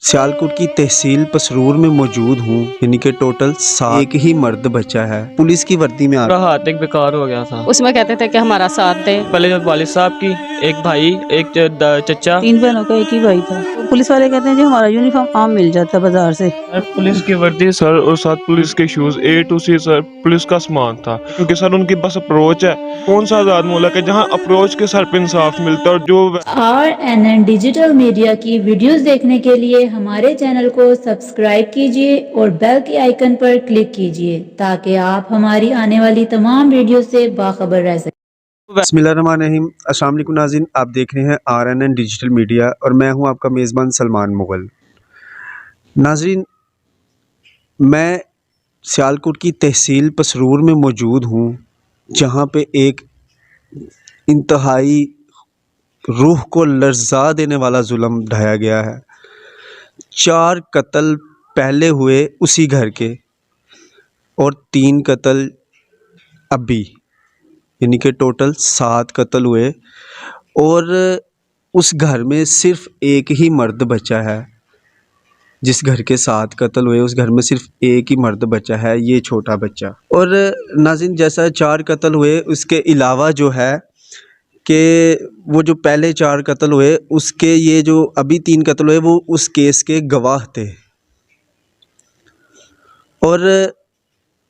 सियालकोट की तहसील पसरूर में मौजूद हूँ। यानी कि टोटल 7 एक ही मर्द बचा है पुलिस की वर्दी में। पूरा हाथ एक बेकार हो गया था। उसमें कहते थे कि हमारा साथ दे। पहले जब वालिद साहब की एक भाई एक चचा, 3 बहनों का एक ही भाई था। तो पुलिस वाले कहते हैं जी हमारा यूनिफॉर्म आम मिल जाता है बाजार से। सर पुलिस की वर्दी सर और साथ पुलिस के shoes A to C sir police का सामान था। क्योंकि सर उनकी बस अप्रोच है, कौन सा आजाद मुल्क है जहां अप्रोच के सर पे इंसाफ मिलता है। और जो RNN डिजिटल मीडिया की वीडियोस देखने के लिए हमारे चैनल को सब्सक्राइब कीजिए और बेल के आइकन पर क्लिक कीजिए ताकि आप हमारी आने वाली तमाम वीडियो से बाखबर रह सकें। बिस्मिल्लाहिर्रहमानिर्रहीम। अस्सलाम वालेकुम नाज़रीन, आप देख रहे हैं RNN डिजिटल मीडिया और मैं हूं आपका मेज़बान सलमान मुग़ल। नाज़रीन, मैं सियालकोट की तहसील पसरूर में मौजूद हूं, जहां पे एक इंतहाई रूह को लर्ज़ा देने वाला जुल्म ढाया गया है। 4 कत्ल पहले हुए उसी घर के और 3 कत्ल अभी, यानी कि टोटल 7 कत्ल हुए। और उस घर में सिर्फ़ एक ही मर्द बचा है। जिस घर के 7 कत्ल हुए उस घर में सिर्फ़ एक ही मर्द बचा है, ये छोटा बच्चा। और नाज़रीन, जैसा 4 कत्ल हुए उसके अलावा जो है कि वो जो पहले 4 कत्ल हुए उसके ये जो अभी 3 कत्ल हुए वो उस केस के गवाह थे। और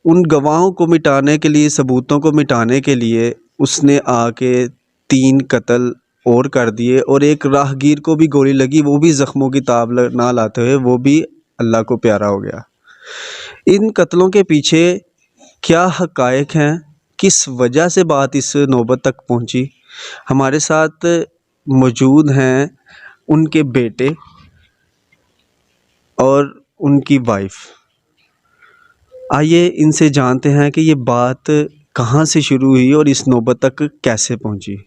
उन गवाहों को मिटाने के लिए, सबूतों को मिटाने के लिए उसने आके 3 कत्ल और कर दिए। और एक राहगीर को भी गोली लगी, वो भी ज़ख्मों की ताब ना लाते हुए वो भी अल्लाह को प्यारा हो गया। इन कत्लों के पीछे क्या हक़ाइक़ हैं, किस वजह से बात इस नौबत तक पहुंची, हमारे साथ मौजूद हैं उनके बेटे और उनकी वाइफ। आइए इनसे जानते हैं कि ये बात कहाँ से शुरू हुई और इस नौबत तक कैसे पहुंची।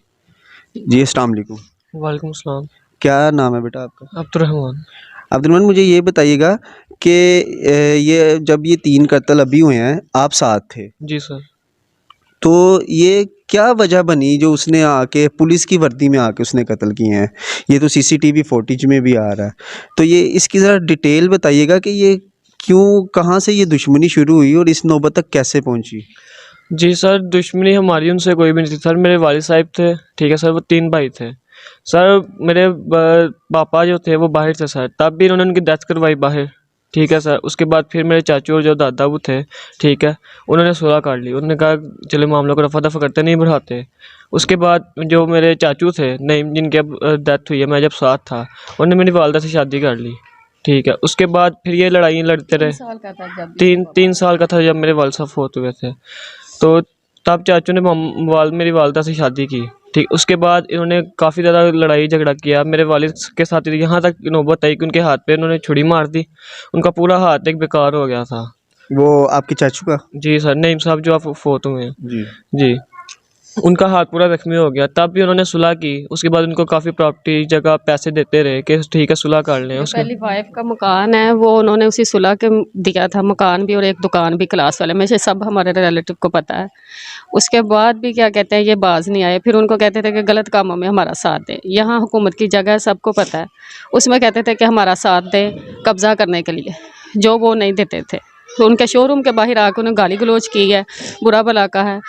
जी अस्सलाम वालेकुम। वालेकुम सलाम। क्या नाम है बेटा आपका? अब्दुर्रहमान। अब्दुलरहमान, मुझे ये बताइएगा कि ये जब ये 3 कत्ल अभी हुए हैं, आप साथ थे, जी सर। तो ये क्या वजह बनी जो उसने आके पुलिस की वर्दी में आके उसने कत्ल किए हैं? ये तो CCTV फुटेज में भी आ रहा है। तो ये इसकी ज़रा डिटेल बताइएगा कि ये क्यों, कहाँ से ये दुश्मनी शुरू हुई और इस नौबत तक कैसे पहुंची? जी सर, दुश्मनी हमारी उनसे कोई भी नहीं थी सर। मेरे वालिद साहब थे, ठीक है सर, वो 3 भाई थे सर। मेरे पापा जो थे वो बाहर थे सर, तब भी इन्होंने उनकी डेथ करवाई बाहर, ठीक है सर। उसके बाद फिर मेरे चाचू और जो दादा वो थे, ठीक है, उन्होंने सुलह कर ली। उन्होंने कहा चलो मामलों को रफा दफा करते नहीं बढ़ाते। उसके बाद जो मेरे चाचू थे नहीं, जिनकी अब डेथ हुई है, मैं जब साथ था, उन्होंने मेरी वालदा से शादी कर ली, ठीक है। उसके बाद फिर ये लड़ाई लड़ते रहे। 3 साल का था जब मेरे वालिद साहब फौत हुए थे। तो तब चाचू ने मेरी वालदा से शादी की, ठीक। उसके बाद इन्होंने काफ़ी ज़्यादा लड़ाई झगड़ा किया मेरे वालिद के साथ। यहाँ तक नौबत आई कि उनके हाथ पे इन्होंने छुरी मार दी। उनका पूरा हाथ एक बेकार हो गया था। वो आपके चाचू का? जी सर, नईम साहब जो आप फोत हुए हैं, जी जी, उनका हाथ पूरा जख्मी हो गया। तब भी उन्होंने सुलह की। उसके बाद उनको काफ़ी प्रॉपर्टी जगह पैसे देते रहे कि ठीक है सुलह कर लें। उसके पहली वाइफ का मकान है वो उन्होंने उसी सुलह के दिया था, मकान भी और एक दुकान भी क्लास वाले में से, सब हमारे रिलेटिव को पता है। उसके बाद भी क्या कहते हैं, ये बाज नहीं आए। फिर उनको कहते थे कि गलत कामों में हमारा साथ दे। यहाँ हुकूमत की जगह है, सबको पता है। उसमें कहते थे कि हमारा साथ दे कब्ज़ा करने के लिए, जो वो नहीं देते थे। तो उनके शोरूम के बाहर आकर उन्हें गाली गलौज की है, बुरा भला का है।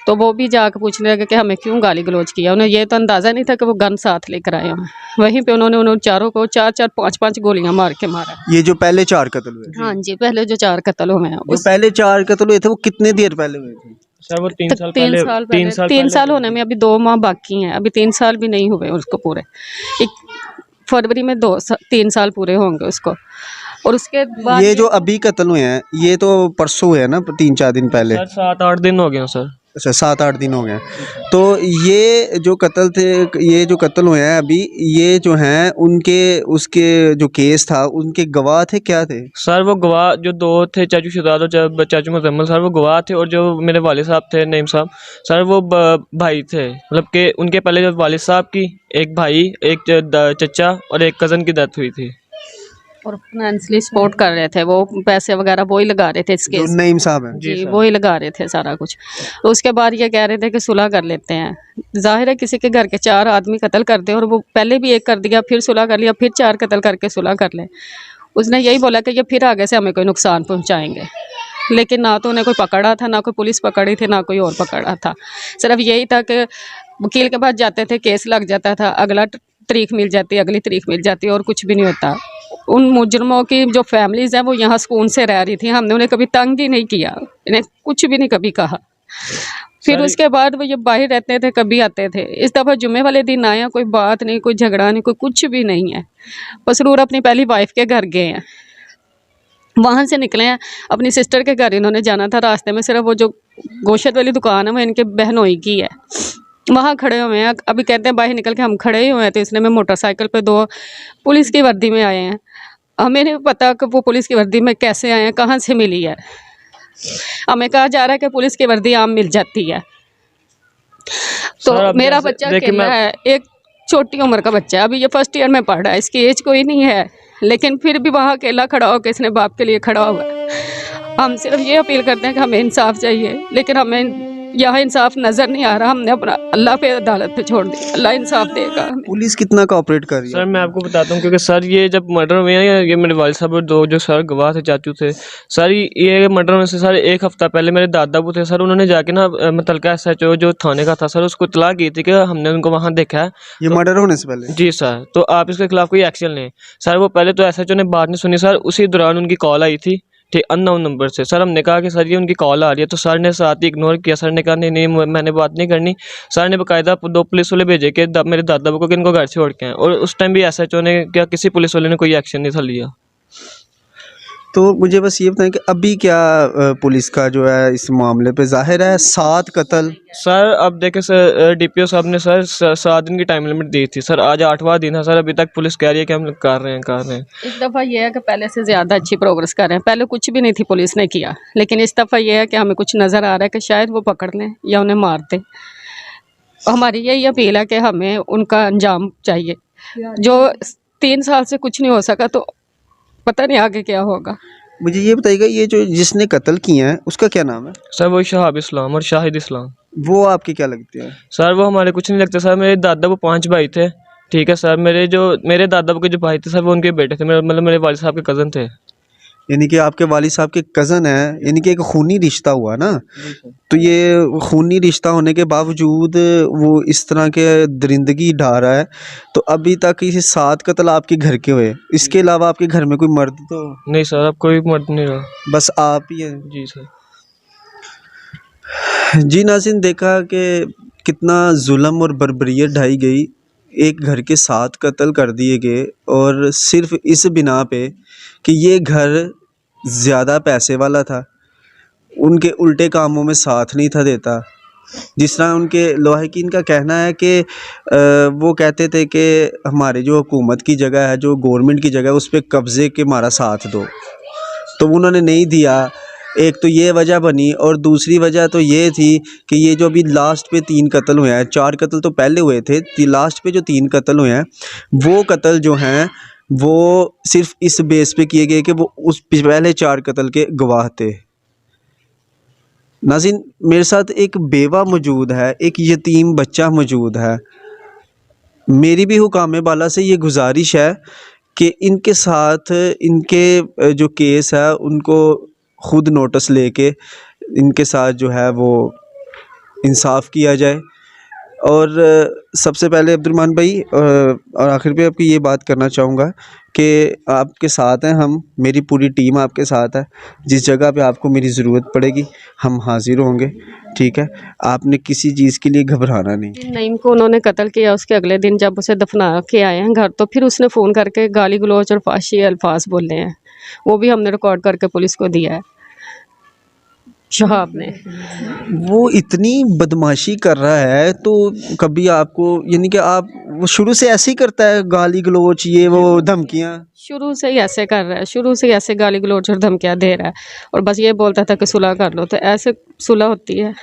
तो वो भी जाकर पूछने लगे कि हमें क्यों गाली गलौज किया। उन्हें ये तो अंदाज़ा नहीं था कि वो गन साथ लेकर आए हैं। वहीं पे उन्होंने चारों को 4-4, 5-5 गोलियां मार के मारा। ये जो पहले 4 कत्ल हुए? हाँ जी, pहले जो 4 कत्ल हुए हैं जो पहले 4 कत्ल हुए थे वो कितने देर पहले हुए थे? सर वो 3 साल तीन पहले, साल 3 साल होने में अभी 2 माह बाकी हैं। अभी 3 साल भी नहीं हुए उसको पूरे। फरवरी में 3 साल पूरे होंगे उसको। और उसके बाद ये जो अभी कत्ल हुए हैं ये तो परसों हुए हैं ना, 3-4 दिन पहले? सर 7-8 दिन हो गए सर। अच्छा, 7-8 दिन हो गए। तो ये जो कत्ल थे, ये जो कत्ल हुए हैं अभी, ये जो हैं उनके, उसके जो केस था उनके गवाह थे, क्या थे? सर वो गवाह जो 2 थे, चाचू शहजाद और चाचू मुजम्मल सर, वो गवाह थे। और जो मेरे वालिद साहब थे नईम साहब सर, वो भाई थे। मतलब कि उनके पहले जो वालिद साहब की एक भाई एक चचा और एक कज़न की डेथ हुई थी। और फाइनेंशियली सपोर्ट कर रहे थे, वो पैसे वगैरह वो ही लगा रहे थे इस जो केस। नईम साहब हैं। जी वो ही लगा रहे थे सारा कुछ। उसके बाद ये कह रहे थे कि सुलह कर लेते हैं। जाहिर है किसी के घर के 4 आदमी कत्ल कर दे और वो पहले भी एक कर दिया, फिर सुलह कर लिया, फिर 4 कत्ल करके सुलह कर ले। उसने यही बोला कि ये फिर आगे से हमें कोई नुकसान पहुंचाएंगे, लेकिन ना तो उन्हें कोई पकड़ा था, ना कोई पुलिस पकड़ी थी, ना कोई और पकड़ा था। सिर्फ यही था कि वकील के पास जाते थे, केस लग जाता था, अगला तारीख मिल जाती, अगली तारीख मिल जाती, और कुछ भी नहीं होता। उन मुजरमों की जो फैमिलीज़ हैं वो यहाँ सुकून से रह रही थी, हमने उन्हें कभी तंग ही नहीं किया, इन्हें कुछ भी नहीं कभी कहा। फिर उसके बाद वो ये बाहर रहते थे, कभी आते थे। इस दफ़ा जुम्मे वाले दिन आए हैं, कोई बात नहीं, कोई झगड़ा नहीं, कोई कुछ भी नहीं है। मसरूर अपनी पहली वाइफ के घर गए हैं, वहाँ से निकले हैं, अपनी सिस्टर के घर इन्होंने जाना था। रास्ते में सिर्फ वो जो गोश्त वाली दुकान है वो इनके बहनोई की है, वहाँ खड़े हुए हैं। अभी कहते हैं बाहर निकल के हम खड़े ही हुए हैं, तो इसने में मोटरसाइकिल पे 2 पुलिस की वर्दी में आए हैं। हमें नहीं पता कि वो पुलिस की वर्दी में कैसे आए हैं, कहाँ से मिली है। हमें कहा जा रहा है कि पुलिस की वर्दी आम मिल जाती है। तो सर, अब मेरा जैसे- बच्चा देखिए अकेला है, एक छोटी उम्र का बच्चा है, अभी ये फर्स्ट ईयर में पढ़ रहा है, इसकी एज कोई नहीं है, लेकिन फिर भी वहाँ अकेला खड़ा होकर इसने बाप के लिए खड़ा हुआ है। हम सिर्फ ये अपील करते हैं कि हमें इंसाफ चाहिए, लेकिन हमें यहाँ इंसाफ नज़र नहीं आ रहा। हमने अपना अल्लाह पे अदालत पे छोड़ दिया, अल्लाह इंसाफ देगा हमें। पुलिस कितना कोऑपरेट कर रही है? सर मैं आपको बताता हूँ, क्योंकि सर ये जब मर्डर हुए हैं, ये मेरे वालिद साहब और 2 जो सर गवाह थे, चाचू थे सर, ये मर्डर होने से सर 1 हफ्ता पहले मेरे दादा वो थे सर, उन्होंने जाके ना मुतलका SHO जो थाने का था सर, उसको इत्तला की थी कि हमने उनको वहाँ देखा है। ये मर्डर होने से पहले? जी सर, तो आप इसके खिलाफ कोई एक्शन लें। सर वो पहले तो SHO ने बात नहीं सुनी सर, उसी दौरान उनकी कॉल आई थी, ठीक, अननोन नंबर से। सर हमने कहा कि सर ये उनकी कॉल आ रही है, तो सर ने साथ ही इग्नोर किया। सर ने कहा नहीं नहीं मैंने बात नहीं करनी। सर ने बाकायदा 2 पुलिस वाले भेजे कि मेरे दादा को कि इनको घर से छोड़ के आए, और उस टाइम भी SHO ने क्या किसी पुलिस वाले ने कोई एक्शन नहीं था लिया। तो मुझे बस ये बताएं कि अभी क्या पुलिस का जो है इस मामले पे, जाहिर है 7 कत्ल। सर अब देखें सर, DPO साहब ने सर 7 दिन की टाइम लिमिट दी थी सर, आज 8वां दिन है सर, अभी तक पुलिस कह रही है कि हम कर रहे हैं। इस दफ़ा ये है कि पहले से ज़्यादा अच्छी प्रोग्रेस कर रहे हैं। पहले कुछ भी नहीं थी, पुलिस ने किया, लेकिन इस दफ़ा ये है कि हमें कुछ नज़र आ रहा है कि शायद वो पकड़ लें या उन्हें मार दें। हमारी यही अपील है कि हमें उनका अंजाम चाहिए। जो 3 साल से कुछ नहीं हो सका, तो पता नहीं आगे क्या होगा। मुझे ये बताइएगा, ये जो जिसने कत्ल किया है उसका क्या नाम है? सर वो शहाब इस्लाम और शाहिद इस्लाम। वो आपके क्या लगते हैं? सर वो हमारे कुछ नहीं लगते सर, मेरे दादा वो 5 भाई थे, ठीक है सर। मेरे दादा के जो भाई थे सर, वो उनके बेटे थे, मतलब मेरे वालिद साहब के कज़न थे। यानी कि आपके वालिद साहब के कज़न है, यानी कि एक खूनी रिश्ता हुआ ना। तो ये खूनी रिश्ता होने के बावजूद वो इस तरह के दरिंदगी ढा रहा है। तो अभी तक इसे 7 कत्ल आपके घर के हुए, इसके अलावा आपके घर में कोई मर्द तो नहीं सर, अब कोई मर्द नहीं रहा। बस आप ही हैं? जी सर। जी नाज़रीन, देखा कि कितना जुल्म और बर्बरियत ढाई गई, एक घर के 7 कत्ल कर दिए गए, और सिर्फ इस बिना पे कि ये घर ज़्यादा पैसे वाला था, उनके उल्टे कामों में साथ नहीं था देता। जिस तरह उनके लवाहिकीन का कहना है कि वो कहते थे कि हमारे जो हुकूमत की जगह है, जो गवर्नमेंट की जगह है, उस पर कब्ज़े के हमारा साथ दो, तो उन्होंने नहीं दिया। एक तो ये वजह बनी, और दूसरी वजह तो ये थी कि ये जो अभी लास्ट पे 3 कत्ल हुए हैं, 4 कत्ल तो पहले हुए थे, लास्ट पे जो 3 कत्ल हुए हैं, वो कत्ल जो हैं वो सिर्फ इस बेस पे किए गए कि वो उस पहले 4 कत्ल के गवाह थे। नाज़रीन, मेरे साथ एक बेवा मौजूद है, एक यतीम बच्चा मौजूद है। मेरी भी हुकाम बाला से ये गुजारिश है कि इनके साथ इनके जो केस है उनको ख़ुद नोटिस लेके इनके साथ जो है वो इंसाफ किया जाए। और सबसे पहले अब्दुर्रहमान भाई, और आखिर पे आपकी ये बात करना चाहूँगा कि आपके साथ हैं हम, मेरी पूरी टीम आपके साथ है। जिस जगह पे आपको मेरी ज़रूरत पड़ेगी हम हाज़िर होंगे, ठीक है? आपने किसी चीज़ के लिए घबराना नहीं। नईम को उन्होंने कत्ल किया, उसके अगले दिन जब उसे दफना के आए हैं घर, तो फिर उसने फ़ोन करके गाली गलौज और फाशी अल्फाज बोले हैं, वो भी हमने रिकॉर्ड करके पुलिस को दिया है शहाब ने। वो इतनी बदमाशी कर रहा है, तो कभी आपको, यानी कि आप, वो शुरू से ऐसे ही करता है, गाली गलौज, ये वो धमकियाँ? शुरू से ही ऐसे कर रहा है, शुरू से ही ऐसे गाली गलौज और धमकियाँ दे रहा है, और बस ये बोलता था कि सुलह कर लो, तो ऐसे सुलह होती है?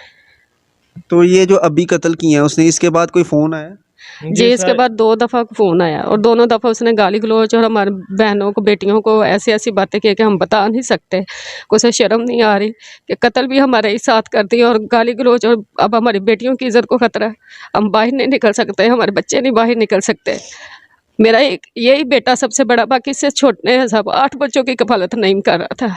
तो ये जो अभी कत्ल किए हैं उसने, इसके बाद कोई फ़ोन आया? जी इसके बाद 2 दफ़ा फ़ोन आया और दोनों दफ़ा उसने गाली गलौज और हमारी बहनों को बेटियों को ऐसी ऐसी बातें की कि हम बता नहीं सकते। उसे शर्म नहीं आ रही कि कत्ल भी हमारे ही साथ कर दिया और गाली गलौज, और अब हमारी बेटियों की इज्जत को खतरा है। हम बाहर नहीं निकल सकते, हमारे बच्चे नहीं बाहर निकल सकते। मेरा एक यही बेटा सबसे बड़ा, बाकी इससे छोटे हैं सब। 8 बच्चों की कफालत नहीं कर रहा था,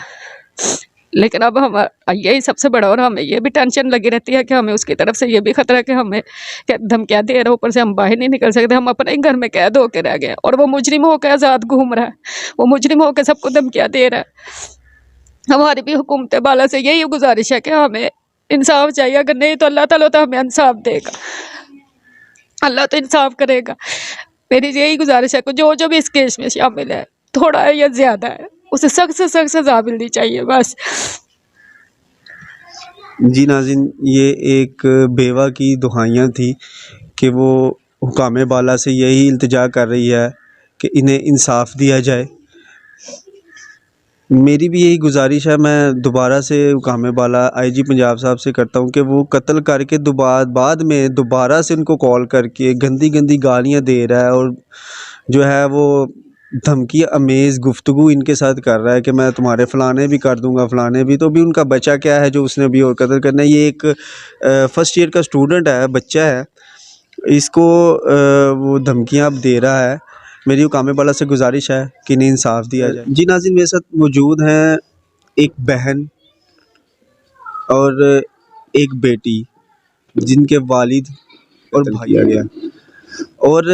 लेकिन अब हम यही सबसे बड़ा, और हमें ये भी टेंशन लगी रहती है कि हमें उसकी तरफ से ये भी खतरा है कि हमें धमकियाँ दे रहा है। ऊपर से हम बाहर नहीं निकल सकते, हम अपने ही घर में कैद होकर रह गए और वो मुजरिम होकर आज़ाद घूम रहा है, वो मुजरिम होकर सबको धमकियाँ दे रहा है। हमारी भी हुकूमत बाला से यही गुजारिश है कि हमें इंसाफ चाहिए, अगर नहीं तो अल्लाह ताला तो हमें इंसाफ देगा, अल्लाह तो इंसाफ करेगा। मेरी यही गुजारिश है कि जो जो भी इस केस में शामिल है, थोड़ा है या ज़्यादा है, उसे सख्त से सख्त सज़ा मिलनी चाहिए बस। जी नाज़रीन, ये एक बेवा की दुहाइयाँ थी कि वो हुकाम बाला से यही इल्तिजा कर रही है कि इन्हें इंसाफ दिया जाए। मेरी भी यही गुजारिश है, मैं दोबारा से हुकाम बाला आईजी पंजाब साहब से करता हूँ कि वो कत्ल करके बाद में दोबारा से उनको कॉल करके गंदी गंदी गालियाँ दे रहा है और जो है वो धमकी अमेज़ गुफ्तगू इनके साथ कर रहा है कि मैं तुम्हारे फ़लाने भी कर दूंगा, फ़लाने भी। तो भी उनका बच्चा क्या है जो उसने भी और कत्ल करना है। ये एक फर्स्ट ईयर का स्टूडेंट है, बच्चा है, इसको वो धमकियाँ अब दे रहा है। मेरी हुकाम बाला से गुजारिश है कि इन्हें इंसाफ दिया जाए। जी नाज़रीन, मेरे साथ मौजूद हैं एक बहन और एक बेटी जिनके वालिद और भाई आ गया, और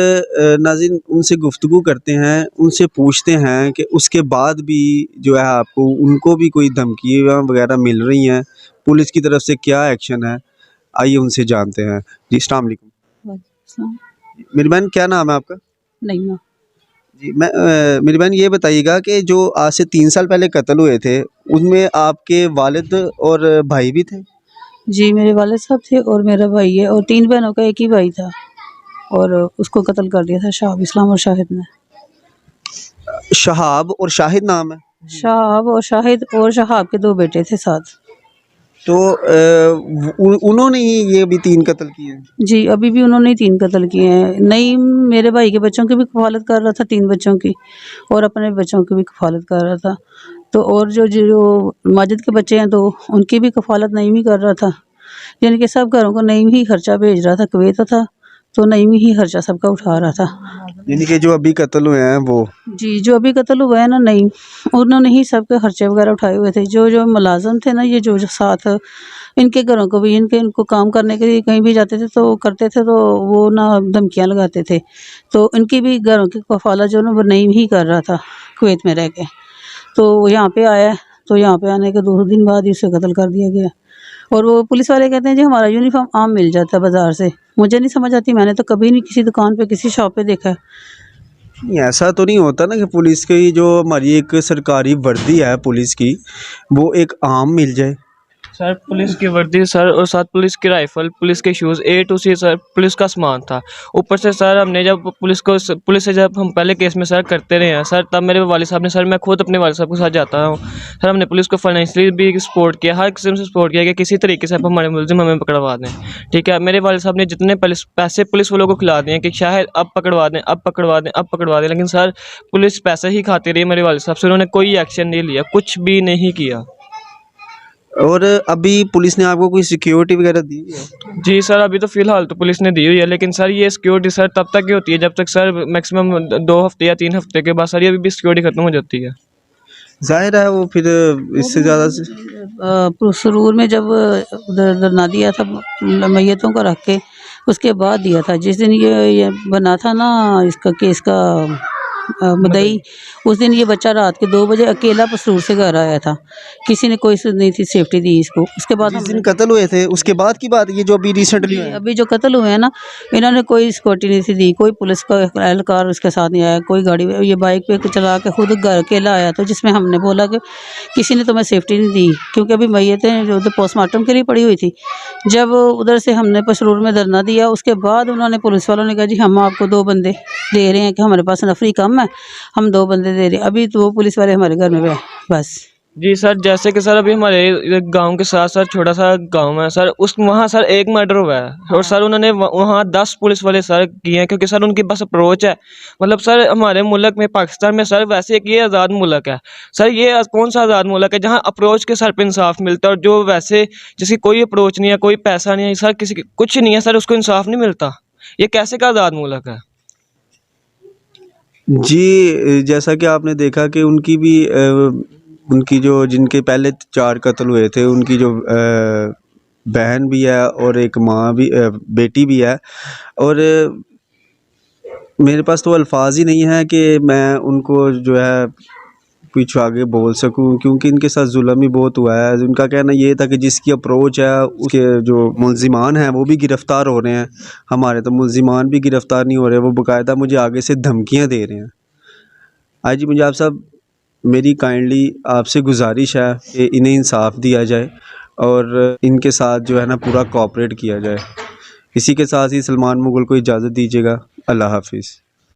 नाज़रीन उनसे गुफ्तगू करते हैं, उनसे पूछते हैं कि उसके बाद भी जो है आपको उनको भी कोई धमकियाँ वगैरह मिल रही हैं, पुलिस की तरफ से क्या एक्शन है, आइए उनसे जानते हैं। जी अस्सलाम वालेकुम। मेरी बहन क्या नाम है आपका? नहीं जी मेरी बहन ये बताइएगा कि जो आज से 3 साल पहले कत्ल हुए थे उनमें आपके वालिद और भाई भी थे? जी, मेरे वालिद साहब थे और मेरा भाई है, और 3 बहनों का एक ही भाई था, और उसको कत्ल कर दिया था शहाब इस्लाम और शाहिद ने। शहाब और शाहिद नाम है? शहाब और शाहिद, और शहाब के 2 बेटे थे साथ। तो उन्होंने ही ये भी 3 कत्ल किए हैं? जी, अभी भी उन्होंने 3 कत्ल किए हैं। नईम मेरे भाई के बच्चों की भी कफ़ालत कर रहा था, 3 बच्चों की, और अपने बच्चों की भी कफ़ालत कर रहा था। तो और जो माजिद के बच्चे हैं 2, उनकी भी कफ़ालत नईम ही कर रहा था। यानी कि सब घरों को नईम ही खर्चा भेज रहा था। कुवैत था तो नईम ही खर्चा सबका उठा रहा था। यानी कि जो अभी कत्ल हुए हैं वो? जी, जो अभी कत्ल हुआ है ना नईम, उन्होंने ही सबके खर्चे वगैरह उठाए हुए थे। जो मुलाज़िम थे ना, ये जो साथ इनके घरों को भी इनको काम करने के लिए कहीं भी जाते थे तो करते थे, तो वो ना धमकियाँ लगाते थे। तो इनकी भी घरों की कफ़ालत जो ना वो नईम ही कर रहा था कुवैत में रह के। तो वो यहाँ पे आया, तो यहाँ पे आने के 2 दिन बाद ही उसे कत्ल कर दिया गया। और वो पुलिस वाले कहते हैं जी हमारा यूनिफॉर्म आम मिल जाता है बाज़ार से। मुझे नहीं समझ आती, मैंने तो कभी नहीं किसी दुकान पे किसी शॉप पे देखा है। नहीं, ऐसा तो नहीं होता ना कि पुलिस की जो हमारी एक सरकारी वर्दी है पुलिस की, वो एक आम मिल जाए? सर पुलिस की वर्दी सर, और साथ पुलिस की राइफल, पुलिस के shoes, A to Z sir police का सामान था। ऊपर से सर हमने जब पुलिस से जब हम पहले केस में सर करते रहे हैं सर, तब मेरे वालिद साहब ने सर, मैं खुद अपने वालिद साहब के साथ जाता हूँ सर, हमने पुलिस को फाइनेंशियली भी सपोर्ट किया, हर किस्म से सपोर्ट किया कि किसी तरीके से आप हमारे मुलजिम हमें पकड़वा दें। ठीक है, मेरे वालिद साहब ने जितने पैसे पुलिस वालों को खिला दिए कि शायद अब पकड़वा दें, अब पकड़वा दें, अब पकड़वा दें, लेकिन सर पुलिस पैसे ही खाती रही मेरे वालिद साहब से, उन्होंने कोई एक्शन नहीं लिया, कुछ भी नहीं किया। और अभी पुलिस ने आपको कोई सिक्योरिटी वगैरह दी है? जी सर, अभी तो फ़िलहाल तो पुलिस ने दी हुई है, लेकिन सर ये सिक्योरिटी सर तब तक ही होती है जब तक सर मैक्सिमम 2 हफ्ते या 3 हफ्ते के बाद सर ये भी सिक्योरिटी ख़त्म हो जाती है। ज़ाहिर है वो फिर इससे ज़्यादा से सुरूर में जब धरना दिया था मैयतों को रख के, उसके बाद दिया था। जिस दिन ये बना था ना इसका केस का मुद्दई, उस दिन ये बच्चा रात के 2 बजे अकेला पसरूर से घर आया था। किसी ने कोई नहीं थी सेफ्टी दी इसको। उसके बाद जिस दिन कत्ल हुए थे उसके बाद की बात, ये जो अभी रिसेंटली हुआ है? अभी जो कत्ल हुए हैं ना, इन्होंने कोई सिक्योरिटी नहीं थी दी, कोई पुलिस का एहलकार उसके साथ नहीं आया, कोई गाड़ी, ये बाइक पे चला के खुद घर अकेला आया। तो जिसमें हमने बोला कि किसी ने तुम्हें सेफ्टी नहीं दी, क्योंकि अभी मैयतें जो उधर पोस्टमार्टम के लिए पड़ी हुई थी। जब उधर से हमने पसरूर में धरना दिया, उसके बाद उन्होंने पुलिस वालों ने कहा जी हम आपको 2 बंदे दे रहे हैं कि हमारे पास नफरी कम है, हम 2 बंदे दे रहे हैं। अभी तो वो पुलिस वाले हमारे घर में बस। जी सर, जैसे कि सर अभी हमारे गांव के साथ सर छोटा सा गांव है सर, उस वहाँ सर एक मर्डर हुआ है और सर उन्होंने वहाँ 10 पुलिस वाले सर किए हैं, क्योंकि सर उनकी बस अप्रोच है। मतलब सर हमारे मुल्क में, पाकिस्तान में सर वैसे एक ये आज़ाद मुल्क है सर, ये कौन सा आज़ाद मुल्क है जहाँ अप्रोच के सर पे इंसाफ मिलता है, और जो वैसे जिसकी कोई अप्रोच नहीं है, कोई पैसा नहीं है सर, किसी कुछ नहीं है सर, उसको इंसाफ नहीं मिलता। ये कैसे का आज़ाद मुल्क है? जी, जैसा कि आपने देखा कि उनकी भी उनकी जो जिनके पहले 4 कत्ल हुए थे, उनकी जो बहन भी है और एक माँ भी, बेटी भी है। और मेरे पास तो अल्फाज ही नहीं है कि मैं उनको जो है कुछ आगे बोल सकूं, क्योंकि इनके साथ जुल्म ही बहुत हुआ है। उनका कहना ये था कि जिसकी अप्रोच है उसके जो मुल्ज़िमान हैं वो भी गिरफ़्तार हो रहे हैं, हमारे तो मुल्ज़िमान भी गिरफ़्तार नहीं हो रहे, वो बाकायदा मुझे आगे से धमकियां दे रहे हैं। आज जी मुजाब साहब, मेरी काइंडली आपसे गुजारिश है कि इन्हें इंसाफ दिया जाए और इनके साथ जो है ना पूरा कोऑपरेट किया जाए। इसी के साथ ही सलमान मुग़ल को इजाज़त दीजिएगा। अल्लाह हाफिज़।